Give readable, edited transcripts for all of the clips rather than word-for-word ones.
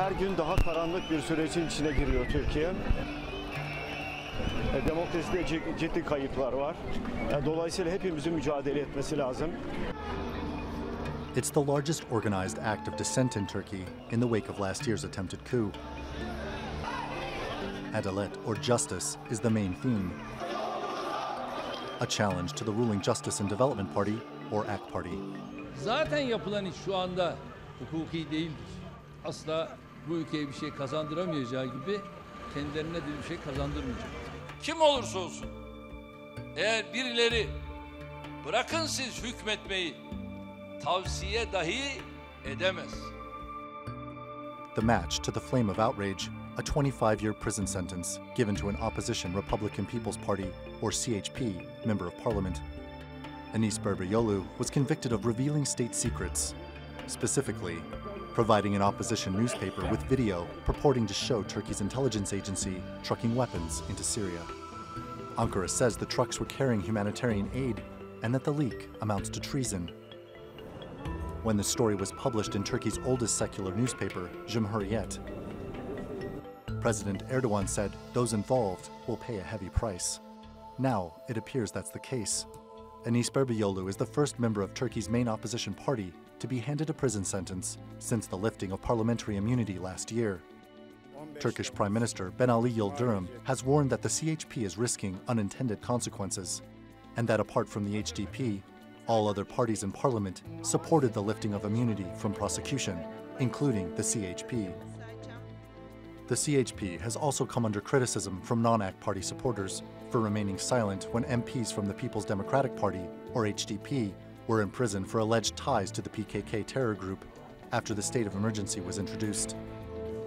her gün daha karanlık bir sürecin içine giriyor Türkiye. Demokraside ciddi kayıplar var. Dolayısıyla hepimizin mücadele etmesi lazım. It's the largest organized act of dissent in Turkey in the wake of last year's attempted coup. Adalet, or justice, is the main theme. A challenge to the ruling Justice and Development Party, or AK Party. Zaten yapılan iş şu anda hukuki değildir. Asla bu ülkeye bir şey kazandıramayacağı gibi kendilerine de bir şey kazandırmayacak. Kim olursa olsun, eğer birileri bırakın siz hükmetmeyi, tavsiye dahi edemez. The match to the flame of outrage, a 25-year prison sentence given to an opposition Republican People's Party, or CHP, member of parliament. Enis Berberoğlu was convicted of revealing state secrets, specifically providing an opposition newspaper with video purporting to show Turkey's intelligence agency trucking weapons into Syria. Ankara says the trucks were carrying humanitarian aid and that the leak amounts to treason. When the story was published in Turkey's oldest secular newspaper, Cumhuriyet, President Erdogan said those involved will pay a heavy price. Now it appears that's the case. Enis Berberoğlu is the first member of Turkey's main opposition party to be handed a prison sentence since the lifting of parliamentary immunity last year. Turkish Prime Minister Binali Yildirim has warned that the CHP is risking unintended consequences, and that apart from the HDP, all other parties in parliament supported the lifting of immunity from prosecution, including the CHP. The CHP has also come under criticism from non-AK party supporters for remaining silent when MPs from the People's Democratic Party, or HDP, were in prison for alleged ties to the PKK terror group after the state of emergency was introduced.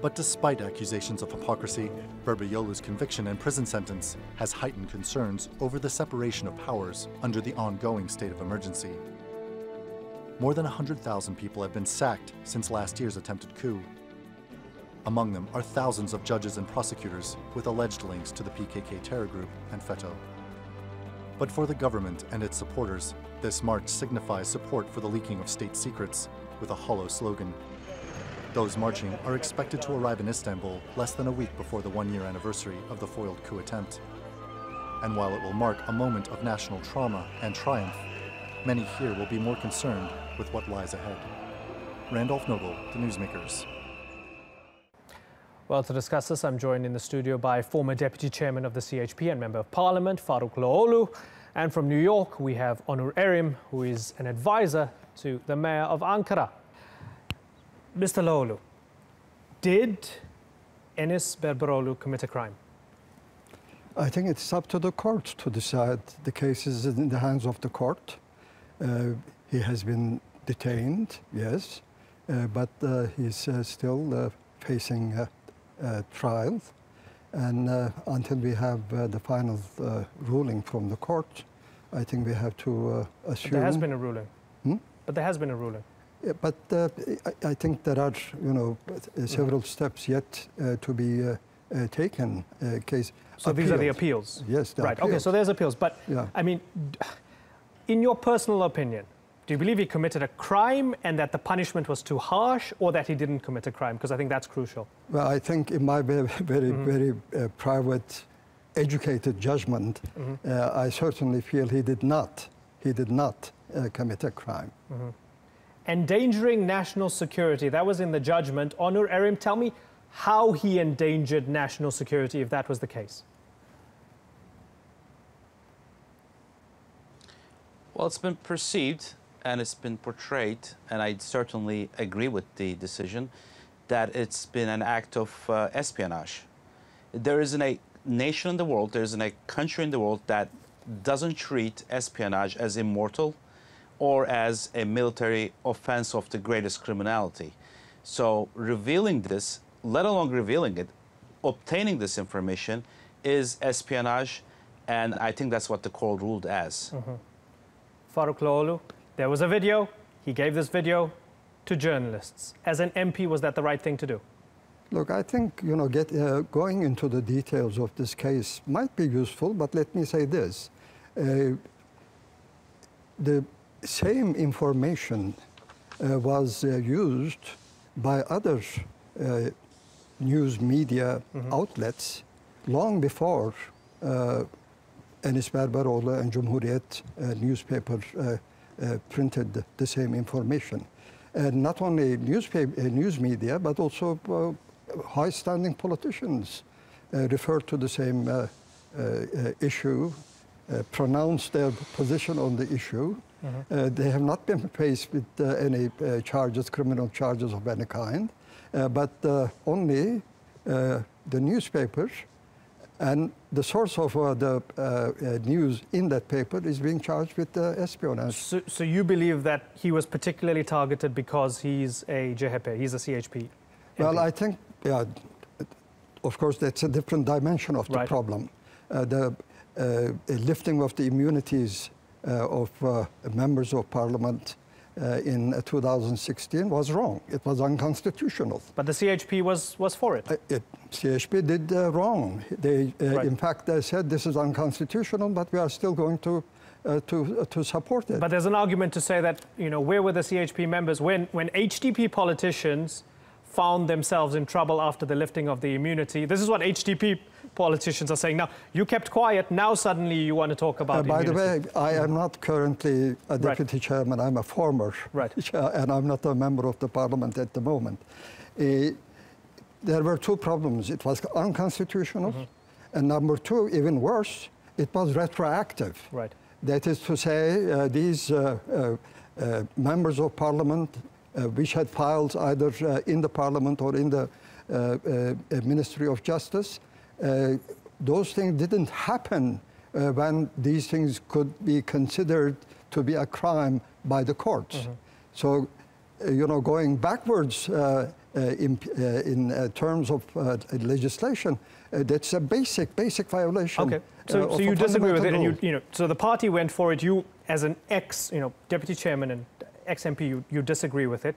But despite accusations of hypocrisy, Berberoğlu's conviction and prison sentence has heightened concerns over the separation of powers under the ongoing state of emergency. More than 100,000 people have been sacked since last year's attempted coup. Among them are thousands of judges and prosecutors with alleged links to the PKK terror group and FETÖ. But for the government and its supporters, this march signifies support for the leaking of state secrets with a hollow slogan. Those marching are expected to arrive in Istanbul less than a week before the one-year anniversary of the foiled coup attempt. And while it will mark a moment of national trauma and triumph, many here will be more concerned with what lies ahead. Randolph Noble, The Newsmakers. Well, to discuss this, I'm joined in the studio by former Deputy Chairman of the CHP and Member of Parliament, Farukloğlu. And from New York, we have Onur Erim, who is an advisor to the Mayor of Ankara. Mr. Loğlu, did Enis Berberoğlu commit a crime? I think it's up to the court to decide. The case is in the hands of the court. He has been detained, yes, but he's still facing trial. And until we have the final ruling from the court, I think we have to assume... But there has been a ruling. But there has been a ruling. Yeah, but I think there are, several steps yet to be taken. So these are the appeals? Yes, right. appeals. Okay, so there's appeals. But, yeah. I mean, in your personal opinion, do you believe he committed a crime and that the punishment was too harsh, or that he didn't commit a crime? Because I think that's crucial. Well, I think in my very private, educated judgment, I certainly feel he did not commit a crime. Endangering national security, that was in the judgment. Onur Erim, tell me how he endangered national security if that was the case. Well, it's been perceived and it's been portrayed, and I certainly agree with the decision, that it's been an act of espionage. There isn't a nation in the world, there isn't a country in the world that doesn't treat espionage as immortal or as a military offense of the greatest criminality. So revealing this, let alone revealing it, obtaining this information is espionage, and I think that's what the court ruled as. Farukloğlu, there was a video. He gave this video to journalists. As an MP, was that the right thing to do? Look, I think, going into the details of this case might be useful, but let me say this. The same information was used by other news media outlets long before Enis Berberoğlu and Cumhuriyet newspaper printed the same information. And not only news media, but also high-standing politicians referred to the same issue, pronounced their position on the issue. They have not been faced with any charges, criminal charges of any kind, but only the newspapers and the source of the news in that paper is being charged with espionage. So you believe that he was particularly targeted because he's a CHP, he's a CHP MP? Well, I think, yeah, of course, that's a different dimension of the Right. problem. The lifting of the immunities of members of parliament in 2016 was wrong. It was unconstitutional. But the CHP was for it. CHP did wrong. They, Right. in fact, they said this is unconstitutional, but we are still going to support it. But there's an argument to say that, you know, where were the CHP members when HDP politicians found themselves in trouble after the lifting of the immunity? This is what HDP politicians are saying. Now, you kept quiet. Now suddenly you want to talk about By the immunity. way, I am not currently a deputy chairman. I'm a former, and I'm not a member of the parliament at the moment. There were two problems. It was unconstitutional, and number two, even worse, it was retroactive. Right. That is to say, these members of parliament which had files either in the parliament or in the Ministry of Justice, those things didn't happen when these things could be considered to be a crime by the courts. So, you know, going backwards in terms of legislation, that's a basic violation. Okay, so you disagree with it, and you know, so the party went for it. You, as an deputy chairman and ex-MP, you disagree with it.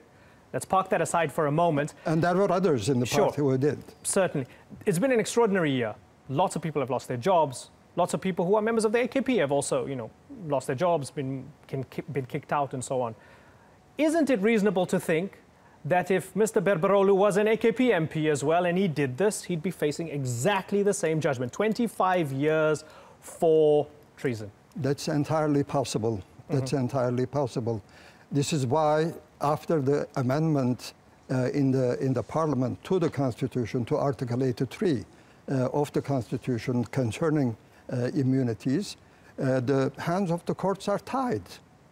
Let's park that aside for a moment. And there were others in the party who did. Certainly. It's been an extraordinary year. Lots of people have lost their jobs. Lots of people who are members of the AKP have also, you know, lost their jobs, been kicked out and so on. Isn't it reasonable to think that if Mr. Berberoğlu was an AKP MP as well and he did this, he'd be facing exactly the same judgment, 25 years for treason? That's entirely possible. That's entirely possible. This is why, after the amendment in the Parliament to the Constitution, to Article 83 of the Constitution concerning immunities, the hands of the courts are tied.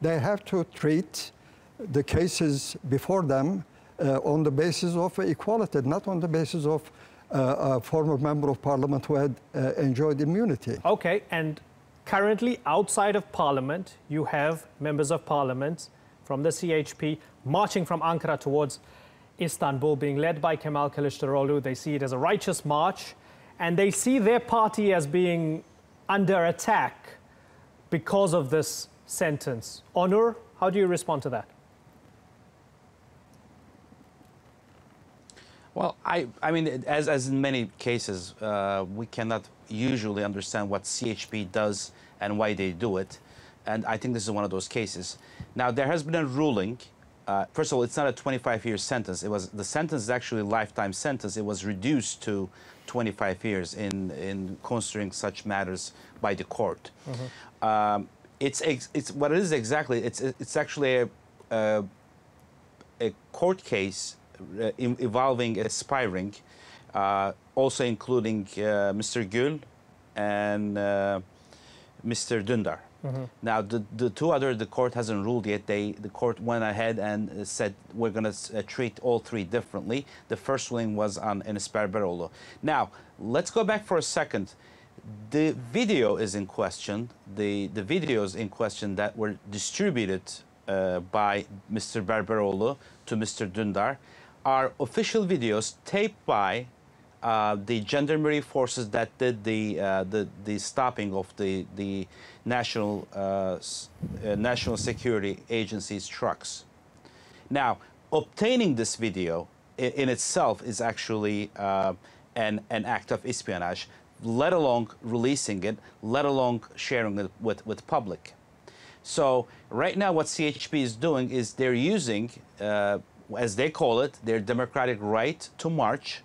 They have to treat the cases before them on the basis of equality, not on the basis of a former member of Parliament who had enjoyed immunity. Okay, and currently outside of Parliament, you have members of Parliament from the CHP marching from Ankara towards Istanbul, being led by Kemal Kılıçdaroğlu. They see it as a righteous march, and they see their party as being under attack because of this sentence. Onur, how do you respond to that? Well, I mean, as in many cases, we cannot usually understand what CHP does and why they do it. And I think this is one of those cases. Now, there has been a ruling. First of all, it's not a 25-year sentence. The sentence is actually a lifetime sentence. It was reduced to 25 years in considering such matters by the court. It's what it is exactly. It's actually a court case involving aspiring, also including Mr. Gül and Mr. Dündar. Now, the two other, the court hasn't ruled yet. The court went ahead and said we're going to treat all three differently. The first ruling was on Enis Berberoğlu. Now, let's go back for a second. The video is in question. The videos in question that were distributed by Mr. Berberoğlu to Mr. Dündar are official videos taped by the gendarmerie forces that did the stopping of the national security agency's trucks. Now, obtaining this video in itself is actually an act of espionage, let alone releasing it, let alone sharing it with public. So right now what CHP is doing is they're using, as they call it, their democratic right to march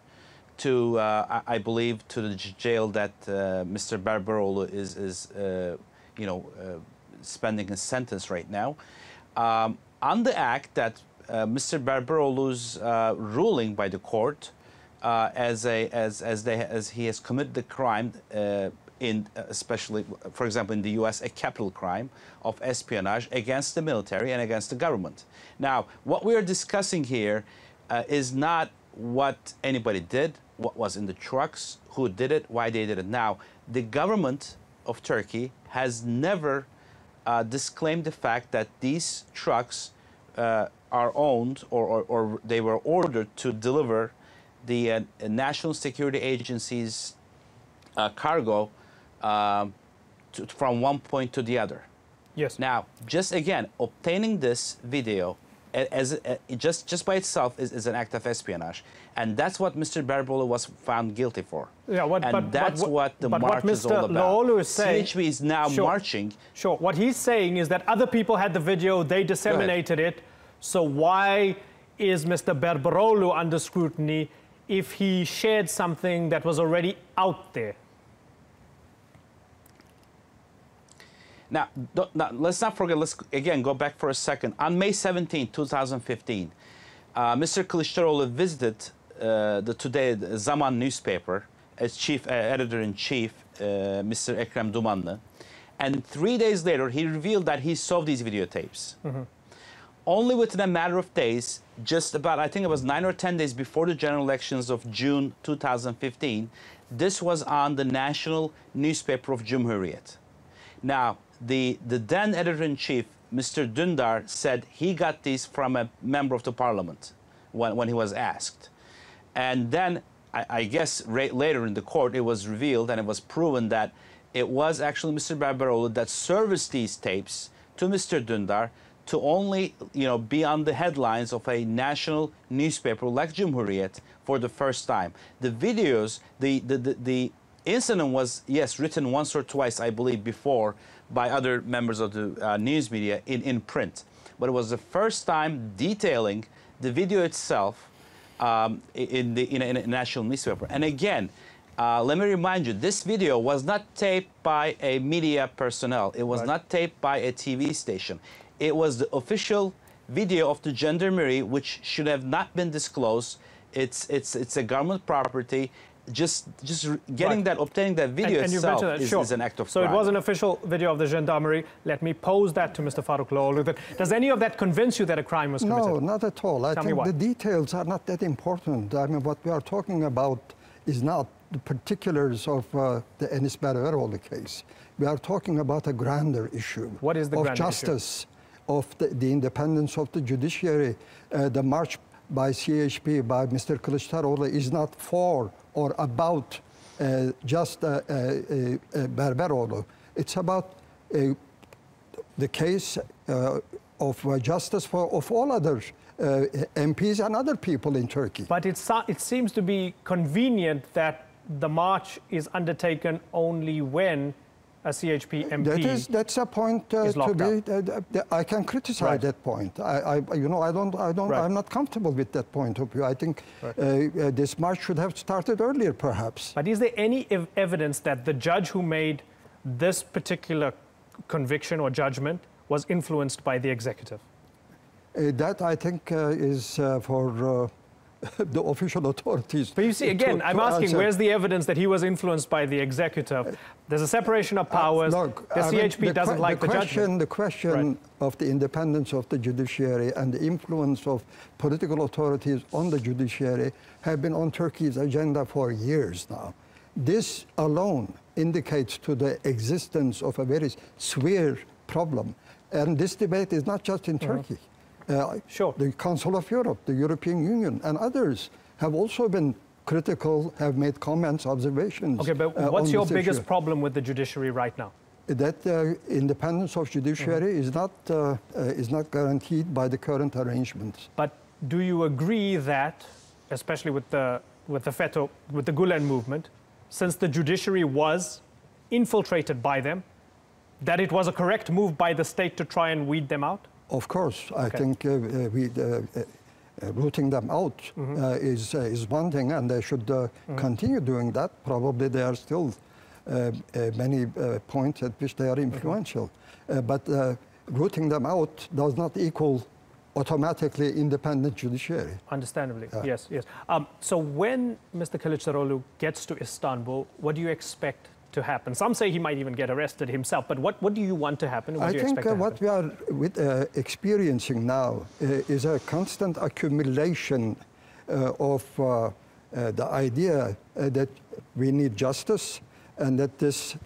to, I believe, to the jail that Mr. Berberoğlu is spending his sentence right now. On the act that Mr. Berberoğlu's ruling by the court, as he has committed the crime especially, for example, in the U.S., a capital crime of espionage against the military and against the government. Now, what we are discussing here is not what anybody did, what was in the trucks, who did it, why they did it. Now, the government of Turkey has never disclaimed the fact that these trucks are owned or they were ordered to deliver the National Security Agency's cargo from one point to the other. Yes. Now, just again, obtaining this video just by itself is an act of espionage, and that's what Mr. Berberoğlu was found guilty for. Yeah, that's what the march is all about. Berberoğlu is saying, CHP is now marching. Sure. What he's saying is that other people had the video, they disseminated it. So why is Mr. Berberoğlu under scrutiny if he shared something that was already out there? Now, let's not forget, let's again go back for a second. On May 17, 2015, Mr. Kılıçdaroğlu visited the Today Zaman newspaper as chief editor-in-chief, Mr. Ekrem Dumanlı. And 3 days later, he revealed that he saw these videotapes. Mm-hmm. Only within a matter of days, just about, I think it was 9 or 10 days before the general elections of June 2015, this was on the national newspaper of Cumhuriyet. Now, the then editor-in-chief, Mr. Dündar, said he got these from a member of the parliament when he was asked. And then, I guess, later in the court, it was revealed and it was proven that it was actually Mr. Berberoğlu that serviced these tapes to Mr. Dündar to only, be on the headlines of a national newspaper like Cumhuriyet for the first time. The videos, the incident was, yes, written once or twice, I believe, before by other members of the news media in print. But it was the first time detailing the video itself in a national newspaper. And again, let me remind you, this video was not taped by a media personnel. It was not taped by a TV station. It was the official video of the gendarmerie, which should have not been disclosed. It's a government property. Just getting that, obtaining that video itself is an act of crime. So it was an official video of the gendarmerie. Let me pose that to Mr. Farukloğlu. Does any of that convince you that a crime was committed? No, not at all. I think the details are not that important. I mean, what we are talking about is not the particulars of the Enis Berberoğlu case. We are talking about a grander issue. What is the grander justice, of the independence of the judiciary. The march by CHP, by Mr. Kılıçdaroğlu, is not for or about just Berberoğlu. It's about the case of justice of all other MPs and other people in Turkey. But it seems to be convenient that the march is undertaken only when a CHP MP that's a point to be. I can criticize that point. I'm not comfortable with that point of view. I think this march should have started earlier, perhaps. But is there any evidence that the judge who made this particular conviction or judgment was influenced by the executive? That, I think, is for the official authorities. But you see, again, I'm asking, where's the evidence that he was influenced by the executive? There's a separation of powers. Look, the CHP doesn't like the judgment. The question of the independence of the judiciary and the influence of political authorities on the judiciary have been on Turkey's agenda for years now. This alone indicates to the existence of a very severe problem. And this debate is not just in Turkey. The Council of Europe, the European Union, and others have also been critical, have made comments, observations. Okay, but what's your biggest problem with the judiciary right now? That independence of judiciary is not guaranteed by the current arrangements. But do you agree that, especially with the Gülen movement, since the judiciary was infiltrated by them, that it was a correct move by the state to try and weed them out? Of course, I think rooting them out is one thing, and they should continue doing that. Probably there are still many points at which they are influential. But rooting them out does not equal automatically independent judiciary. Understandably, yes, yes. So when Mr. Kılıçdaroğlu gets to Istanbul, what do you expect to happen? Some say he might even get arrested himself, but what do you want to happen? What do you expect to happen? What we are experiencing now is a constant accumulation of the idea that we need justice, and that this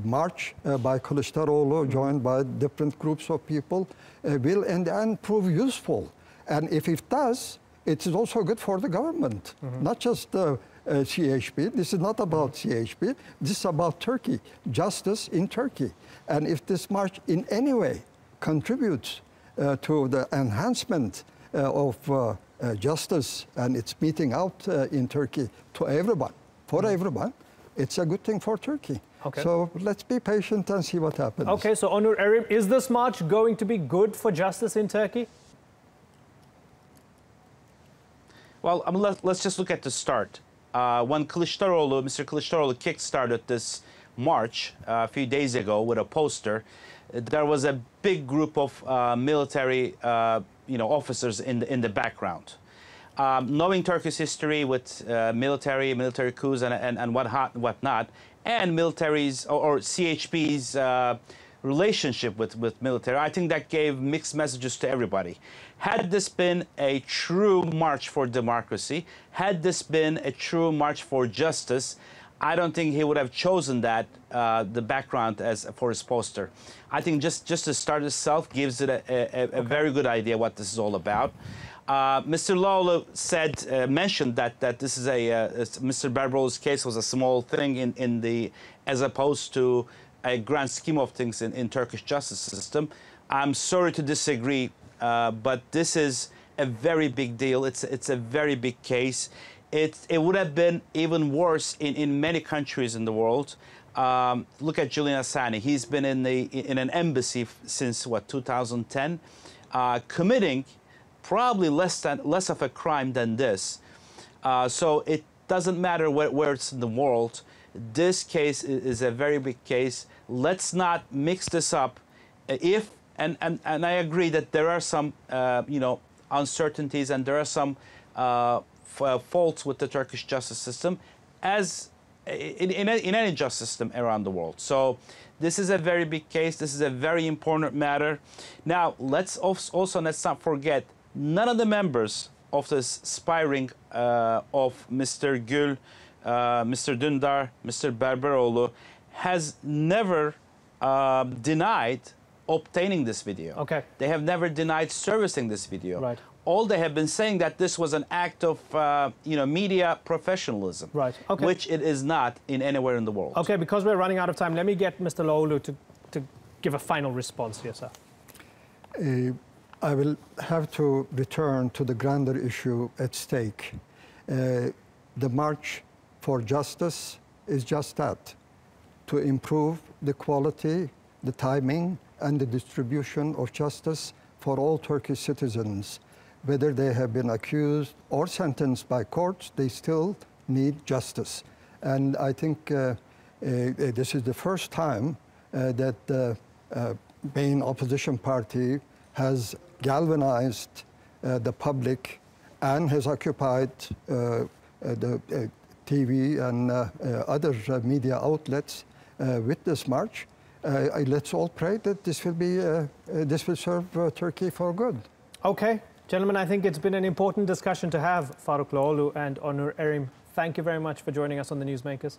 march by Kılıçdaroğlu, joined by different groups of people, will in the end prove useful. And if it does, it is also good for the government, not just CHP. This is not about CHP. This is about Turkey, justice in Turkey. And if this march in any way contributes to the enhancement of justice and its meeting out in Turkey to everyone, for everyone, it's a good thing for Turkey. Okay. So let's be patient and see what happens. Okay, so Onur Erim, is this march going to be good for justice in Turkey? Well, let's just look at the start. When Mr. Kılıçdaroğlu kick-started this march a few days ago with a poster, there was a big group of military officers in the background. Knowing Turkish history with military coups and whatnot, and military's or CHP's relationship with military, I think that gave mixed messages to everybody. Had this been a true march for democracy, had this been a true march for justice, I don't think he would have chosen that, the background for his poster. I think just the start itself gives it a very good idea what this is all about. Mr. Lawler mentioned that this is Mr. Barbaros's case was a small thing as opposed to a grand scheme of things in Turkish justice system. I'm sorry to disagree, but this is a very big deal. It's a very big case. It would have been even worse in many countries in the world. Look at Julian Assange. He's been in an embassy since 2010, committing probably less of a crime than this. So it doesn't matter where it's in the world. This case is a very big case. Let's not mix this up. And I agree that there are some uncertainties and there are some faults with the Turkish justice system, as in any justice system around the world. So this is a very big case. This is a very important matter. Now let's not forget, none of the members of this spy ring of Mr. Gül, Mr. Dündar, Mr. Barbaroğlu has never denied obtaining this video. Okay. They have never denied servicing this video. Right. All they have been saying that this was an act of media professionalism, right. Okay. Which it is not in anywhere in the world. Okay, because we're running out of time, let me get Mr. Lawler to give a final response here, sir. I will have to return to the grander issue at stake. The march for justice is just that, to improve the quality, the timing, and the distribution of justice for all Turkish citizens. Whether they have been accused or sentenced by courts, they still need justice. And I think this is the first time that the main opposition party has galvanized the public and has occupied the TV and other media outlets with this march. Let's all pray that this will serve Turkey for good. Okay, gentlemen, I think it's been an important discussion to have. Faruk Loğlu and Onur Erim, thank you very much for joining us on the Newsmakers.